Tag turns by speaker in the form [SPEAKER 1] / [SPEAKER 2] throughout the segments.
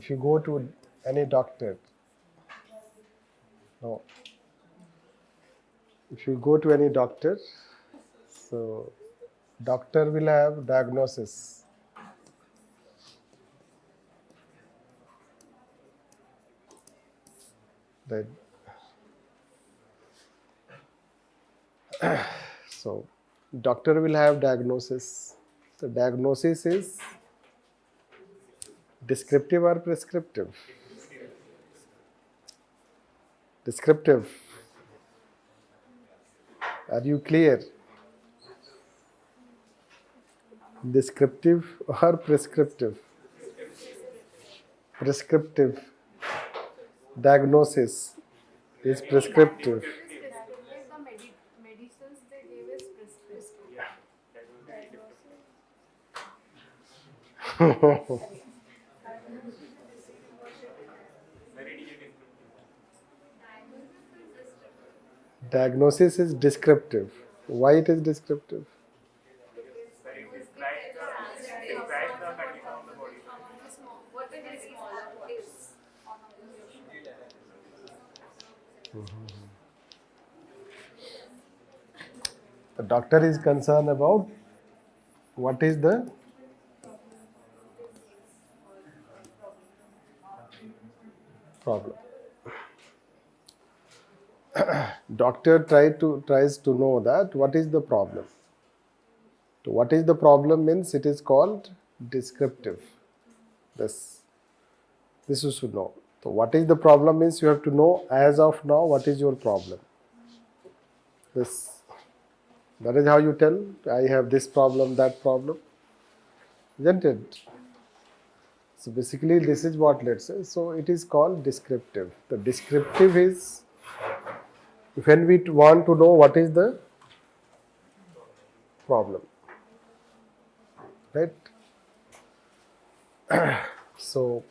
[SPEAKER 1] if you go to any doctor, no, if you go to any doctor, so doctor will have diagnosis. Right. So doctor will have diagnosis. The diagnosis is descriptive or prescriptive? Descriptive. Are you clear? Descriptive or prescriptive? Prescriptive. Diagnosis is prescriptive.
[SPEAKER 2] Medicines they give is prescriptive.
[SPEAKER 1] Diagnosis is descriptive. Why it is descriptive?
[SPEAKER 2] What the smaller is on
[SPEAKER 1] The doctor is concerned about what is the problem. Doctor tries to know that what is the problem. So what is the problem means it is called descriptive. This you should know. So what is the problem means you have to know as of now what is your problem. That is how you tell I have this problem, that problem, isn't it? So basically this is what, let's say, so it is called descriptive. The descriptive is when we want to know what is the problem, right? So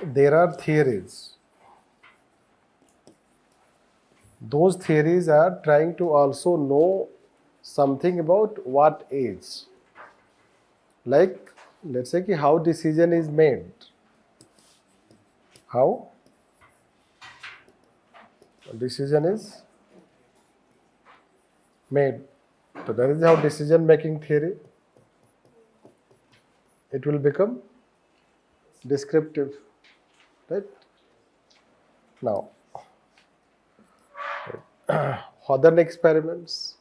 [SPEAKER 1] there are theories. Those theories are trying to also know something about what age. Like, let's say how decision is made. How decision is made. So that is how decision making theory, it will become descriptive, right? Now, Hawthorne experiments.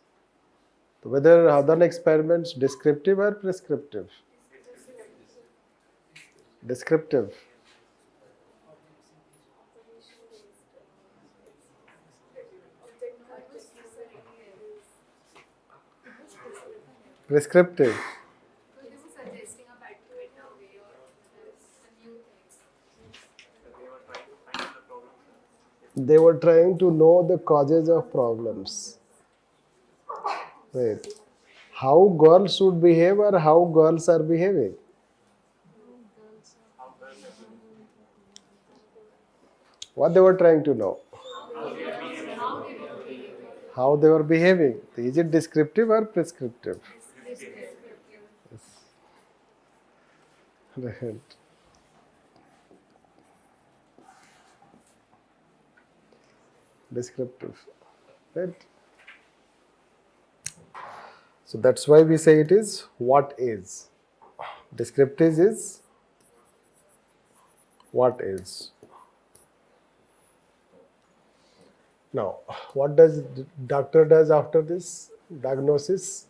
[SPEAKER 1] Whether Hawthorne experiments descriptive or prescriptive? Descriptive. Prescriptive.
[SPEAKER 2] suggesting a better way or a new thing.
[SPEAKER 1] They were trying to know the causes of problems. Right. How girls should behave or how girls are behaving. What they were trying to know? How they were behaving. Is it descriptive or prescriptive? Yes. Right. Descriptive. Right? So that's why we say it is what is. Descriptive is what is. Now, what does the doctor does after this diagnosis?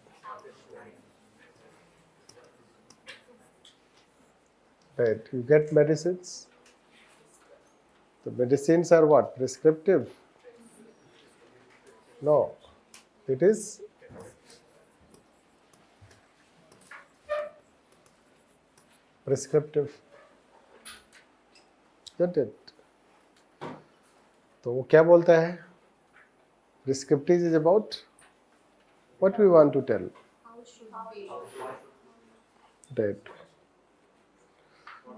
[SPEAKER 1] Right, you get medicines. The medicines are what? Prescriptive? No, it is prescriptive. Isn't it? तो वो क्या बोलता है? Prescriptive is about what we want to tell.
[SPEAKER 2] How should be?
[SPEAKER 1] Right.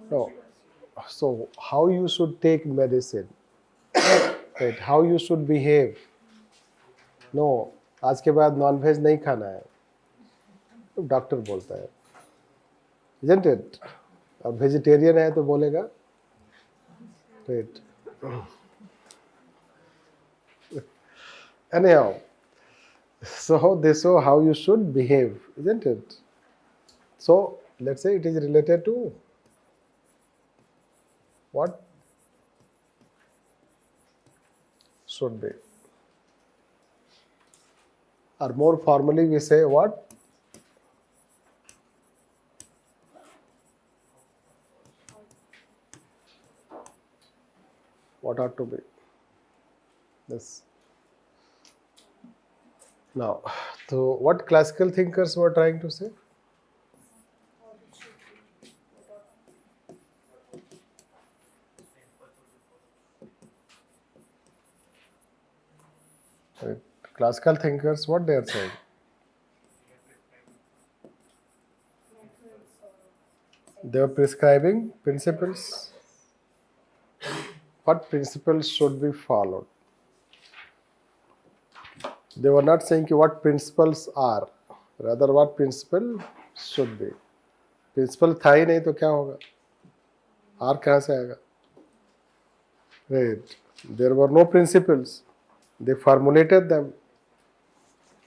[SPEAKER 1] No. So how you should take medicine. Right. How you should behave. No. आज के बाद non veg नहीं खाना है. डॉक्टर बोलता है. Isn't it? और वेजिटेरियन है तो बोलेगा right. Anyhow, so they show how you should behave, isn't it? So let's say it is related to what should be, or more formally we say what ought to be. This. Now, so what classical thinkers were trying to say? Right. Classical thinkers, what they are saying? They are prescribing principles. What principles should be followed? They were not saying what principles are, rather what principle should be. Principle था ही नहीं तो क्या होगा? R कहाँ से आएगा? Right. There were no principles. They formulated them.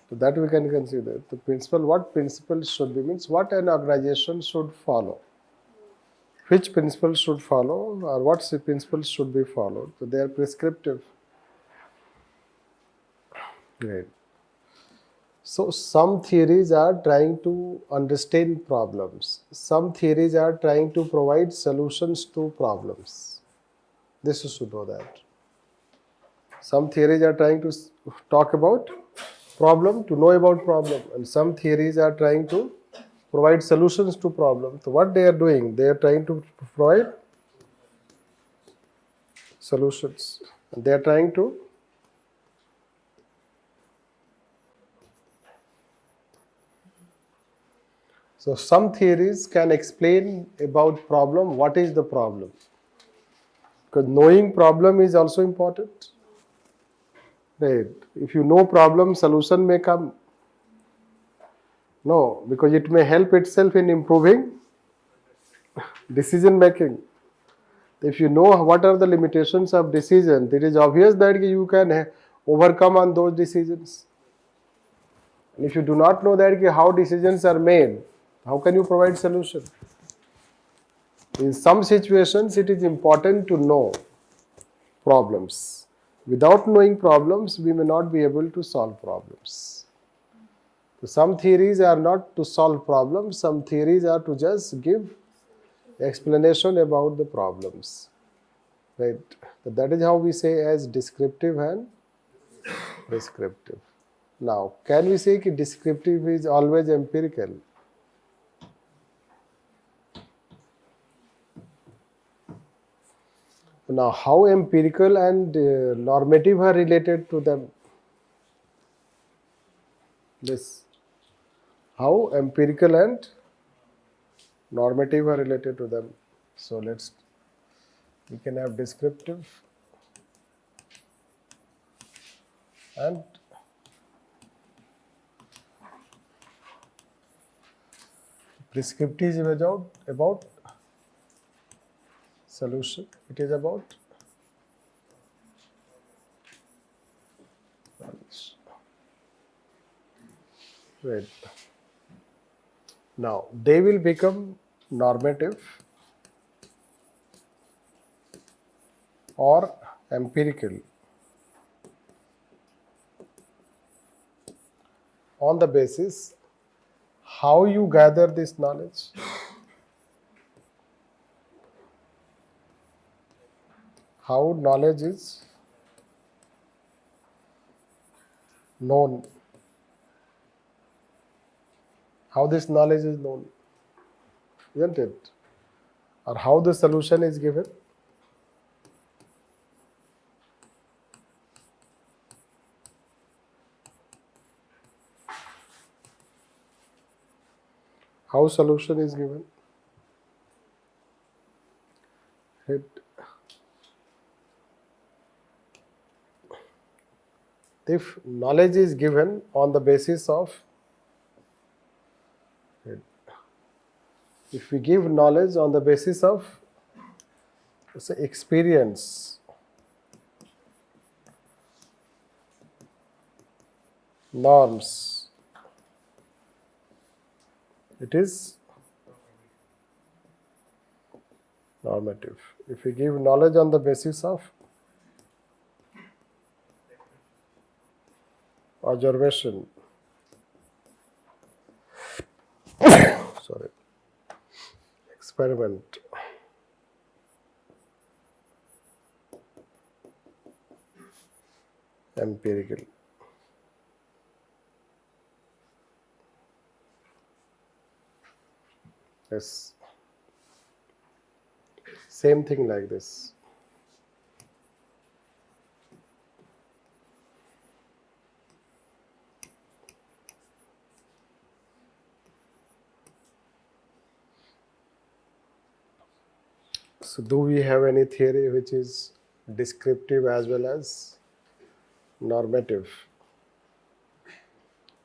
[SPEAKER 1] So that we can consider. The principle, what principles should be, means what an organization should follow. Which principles should follow or what principles should be followed. So they are prescriptive. Great. So some theories are trying to understand problems. Some theories are trying to provide solutions to problems. This you should know that. Some theories are trying to talk about problem, to know about problem, and some theories are trying to provide solutions to problems. So what they are doing, they are trying to provide solutions. They are trying to so some theories can explain about problem, what is the problem. Because knowing problem is also important. Right. If you know problem, solution may come. No, because it may help itself in improving decision making. If you know what are the limitations of decision, it is obvious that you can overcome on those decisions. And if you do not know that how decisions are made, how can you provide solution? In some situations, it is important to know problems. Without knowing problems, we may not be able to solve problems. So some theories are not to solve problems, some theories are to just give explanation about the problems. Right? So that is how we say as descriptive and prescriptive. Now, can we say that descriptive is always empirical? Now, how empirical and normative are related to them? This. How empirical and normative are related to them. So we can have descriptive and prescriptive is about solution. It is about knowledge. Right. Now, they will become normative or empirical on the basis how you gather this knowledge, how knowledge is known, how this knowledge is known, isn't it? Or how the solution is given. How solution is given. If knowledge is given on the basis of If we give knowledge on the basis of, say, experience, norms, it is normative. If we give knowledge on the basis of observation, sorry, experiment, empirical. Yes. Same thing like this. So do we have any theory which is descriptive as well as normative?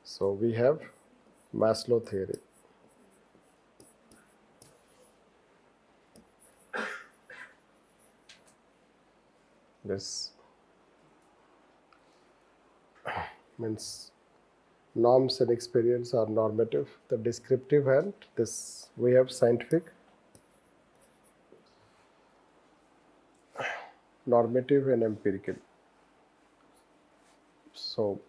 [SPEAKER 1] So we have Maslow theory. This means norms and experience are normative. The descriptive and this we have scientific, normative and empirical. So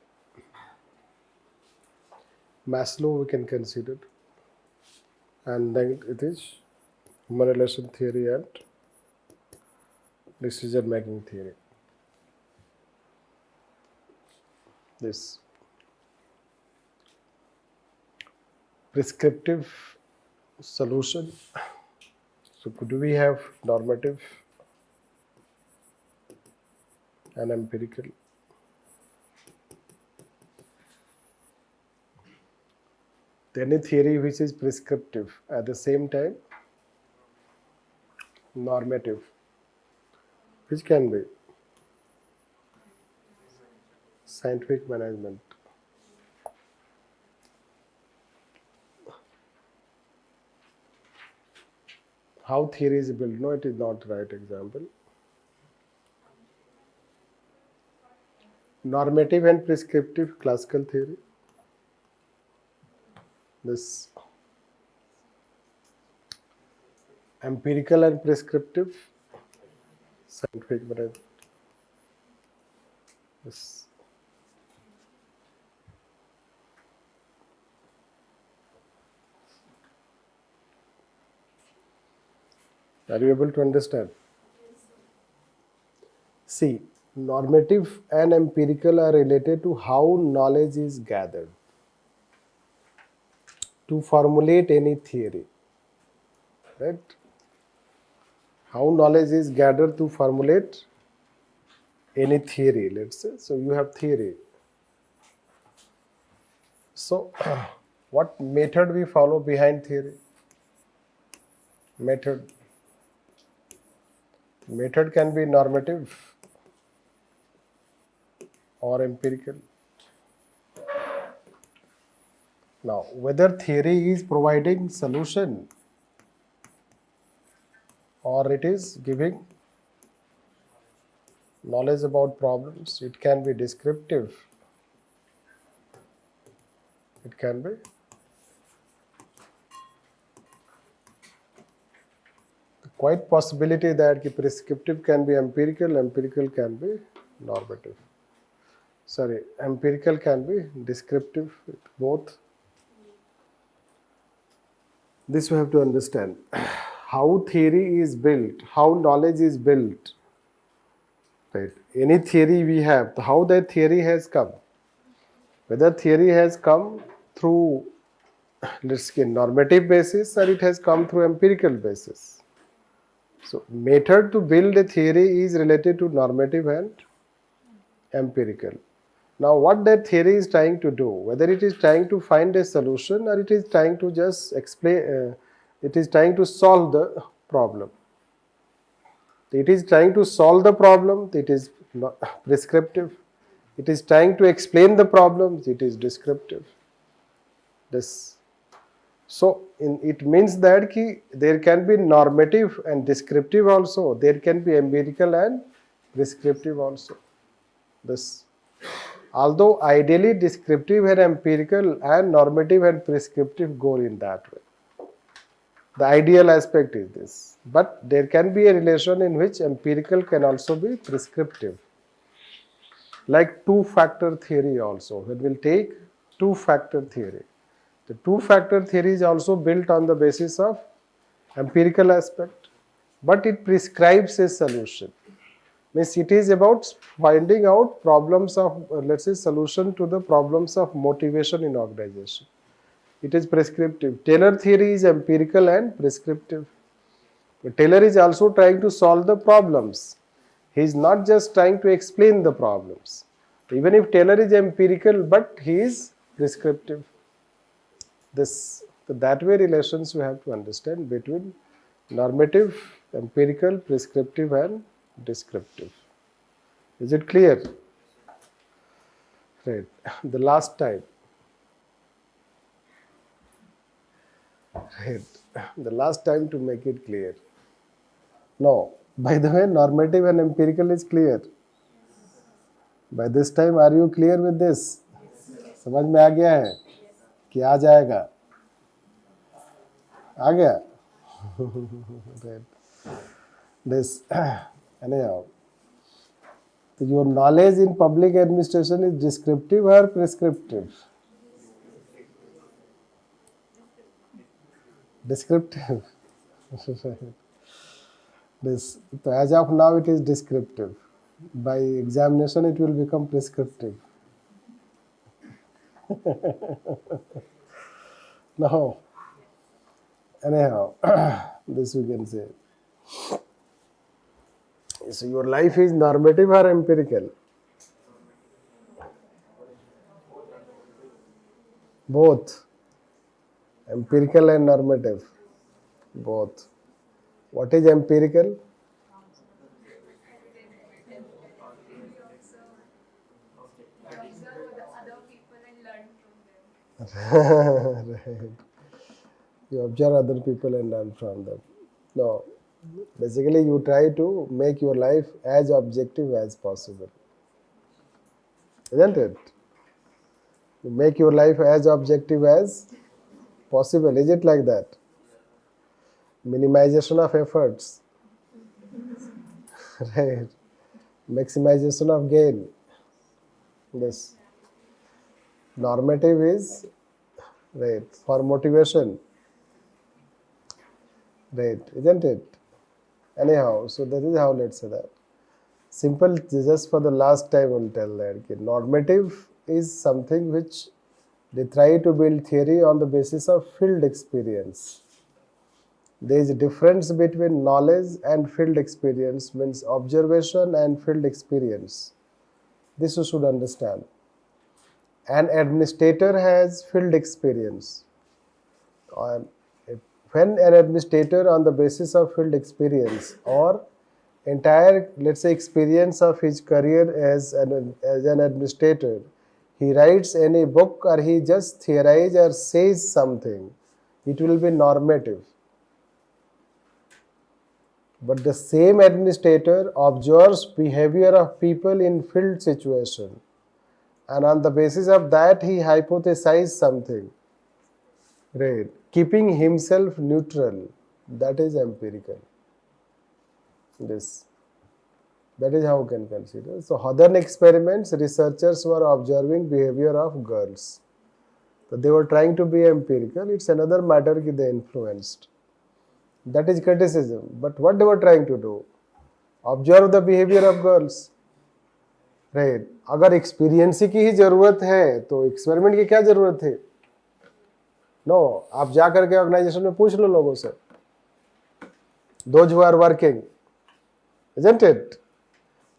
[SPEAKER 1] Maslow we can consider, and then it is human relation theory and decision making theory. This prescriptive solution. So could we have normative and empirical? Any theory which is prescriptive at the same time normative, which can be scientific management. How theory is built? No, it is not right example. Normative and prescriptive, classical theory. This empirical and prescriptive, scientific management. This are you able to understand? See, normative and empirical are related to how knowledge is gathered to formulate any theory, right? How knowledge is gathered to formulate any theory, let's say. So you have theory. So what method we follow behind theory? Method can be normative or empirical. Now, whether theory is providing solution or it is giving knowledge about problems, it can be descriptive, it can be quite possibility that prescriptive can be empirical, empirical can be normative. Sorry, empirical can be descriptive, both. This we have to understand. How theory is built, how knowledge is built. Right. Any theory we have, how that theory has come. Whether theory has come through, let's say, normative basis or it has come through empirical basis. So method to build a theory is related to normative and empirical. Now what that theory is trying to do, whether it is trying to find a solution or it is trying to just explain, it is trying to solve the problem. It is trying to solve the problem, it is prescriptive. It is trying to explain the problems, it is descriptive. This. So it means that there can be normative and descriptive also. There can be empirical and prescriptive also. This, although ideally descriptive and empirical and normative and prescriptive go in that way. The ideal aspect is this. But there can be a relation in which empirical can also be prescriptive. Like two-factor theory also. When we'll take two-factor theory. The two-factor theory is also built on the basis of empirical aspect, but it prescribes a solution. Means it is about finding out problems of, let's say, solution to the problems of motivation in organization. It is prescriptive. Taylor theory is empirical and prescriptive. But Taylor is also trying to solve the problems. He is not just trying to explain the problems. Even if Taylor is empirical, but he is prescriptive. That way relations you have to understand between normative, empirical, prescriptive and descriptive. Is it clear? Right. The last time. Right. The last time to make it clear. No. By the way, normative and empirical is clear. By this time, are you clear with this? समझ में आ गया है कि आ जाएगा? आ गया? This anyhow. So your knowledge in public administration is descriptive or prescriptive? Descriptive. This, so as of now it is descriptive. By examination it will become prescriptive. No. Anyhow, this we can say. So your life is normative or empirical? Both. Empirical and normative. Both. What is empirical?
[SPEAKER 2] Observe other people and learn from them.
[SPEAKER 1] Right. You observe other people and learn from them. No. Basically, you try to make your life as objective as possible. Isn't it? You make your life as objective as possible. Is it like that? Minimization of efforts. Right. Maximization of gain. Yes. Normative is, right, for motivation. Right, isn't it? Anyhow, so that is how, let's say that. Simple, just for the last time I will tell that. Okay, normative is something which they try to build theory on the basis of field experience. There is a difference between knowledge and field experience, means observation and field experience. This you should understand. An administrator has field experience. When an administrator on the basis of field experience or entire, let's say, experience of his career as an administrator, he writes any book or he just theorizes or says something, it will be normative. But the same administrator observes behavior of people in field situation, and on the basis of that he hypothesizes something, right, keeping himself neutral. That is empirical. That is how we can consider. So Hawthorne experiments, researchers were observing behavior of girls. So they were trying to be empirical. It's another matter that they influenced. That is criticism. But what they were trying to do? Observe the behavior of girls. Right. अगर experience की ही जरूरत है तो experiment की क्या जरूरत है? No, आप जा करके ऑर्गेनाइजेशन में पूछ लो लोगों से. Those who are working, isn't it?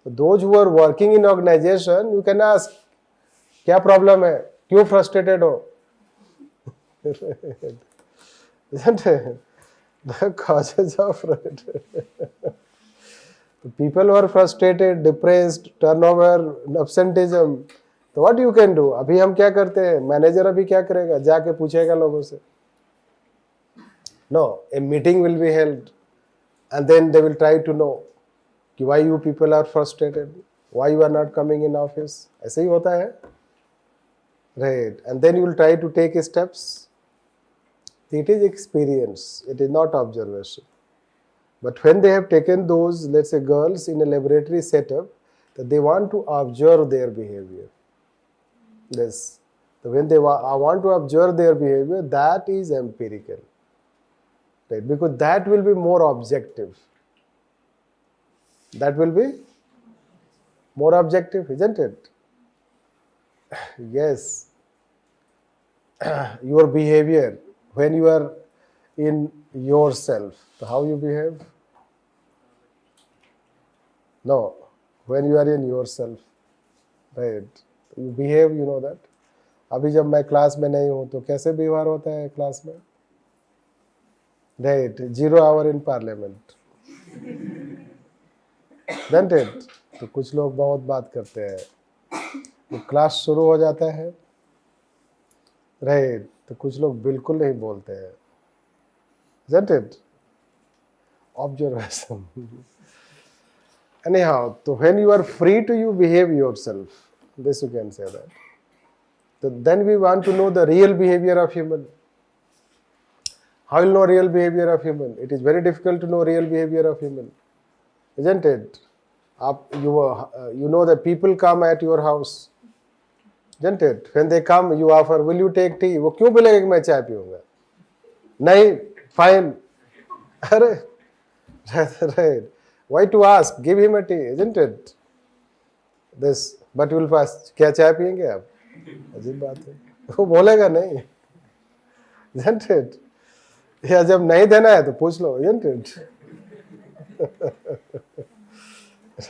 [SPEAKER 1] So those who are working in organization, you can ask, क्या प्रॉब्लम है? क्यों फ्रस्ट्रेटेड हो? Isn't it? The causes of people who are frustrated, depressed, turnover, absenteeism. तो what you can do? अभी हम क्या करते हैं? मैनेजर अभी क्या करेगा? जाके पूछेगा लोगों से. No, a meeting will be held and then they will try to know कि why you people are frustrated, why you are not coming in office. ऐसे ही होता है. Right. And then you will try to take steps. It is experience. It is not observation. But when they have taken those, let's say, girls in a laboratory setup, that they want to observe their behavior. Yes. So when they want to observe their behavior, that is empirical. Right? Because that will be more objective. That will be more objective, isn't it? Yes. Your behavior, when you are in yourself, how you behave? No, when you are in yourself, right? You behave, you know that. अभी जब मैं class में नहीं हूँ तो कैसे व्यवहार होता है क्लास में? Right, 0 hour in parliament. Isn't it? तो कुछ लोग बहुत बात करते हैं. तो क्लास शुरू हो जाता है, राइट, तो कुछ लोग बिल्कुल नहीं बोलते हैं. Isn't it? Observation. Anyhow, so when you are free to you behave yourself, this you can say that. So then we want to know the real behavior of human. How will know real behavior of human? It is very difficult to know real behavior of human, isn't it? You know that people come at your house, isn't it? When they come, you offer, will you take tea? वो क्यों बोलेगा कि मैं चाय पीऊँगा? नहीं, fine. अरे, right. Why to ask? Give him a tea, isn't it? This, but you will ask, क्या चाय पियेंगे आप? अजीब बात है. वो बोलेगा नहीं, isn't it? या जब नहीं देना है तो पूछ लो, isn't it?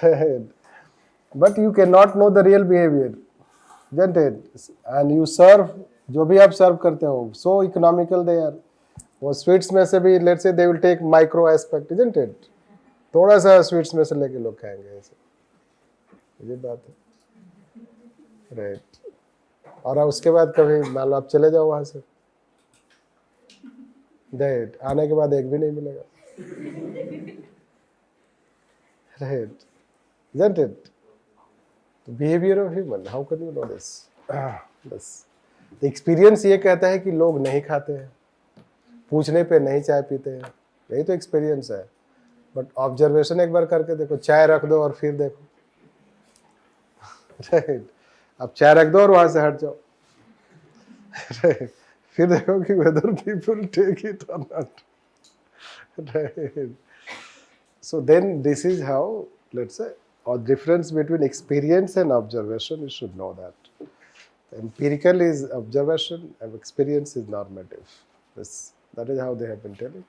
[SPEAKER 1] Right. But you cannot know the real behavior, isn't it? And you serve, जो भी आप सर्व करते हो, so economical they are. वो स्वीट्स में से भी, let's say they will take micro aspect, isn't it? थोड़ा सा स्वीट्स में से लेके लोग खाएंगे ऐसे. ये बात है, राइट. और उसके बाद कभी मान लो आप चले जाओ वहाँ से, राइट, आने के बाद एक भी नहीं मिलेगा, right, isn't it? The behavior of human, how can you know this? बस एक्सपीरियंस ये कहता है कि लोग नहीं खाते हैं, पूछने पे नहीं चाय पीते हैं, यही तो एक्सपीरियंस है. बट ऑब्जर्वेशन एक बार करके देखो, चाय रख दो और फिर देखो, राइट. अब चाय रख दो और वहां से हट जाओ, राइट. फिर देखो कि वेदर पीपल टेक इट और not, right. So then this is how, let's say, or difference between experience and observation, you should know that. Empirical is observation and experience is normative. That is how they have been telling.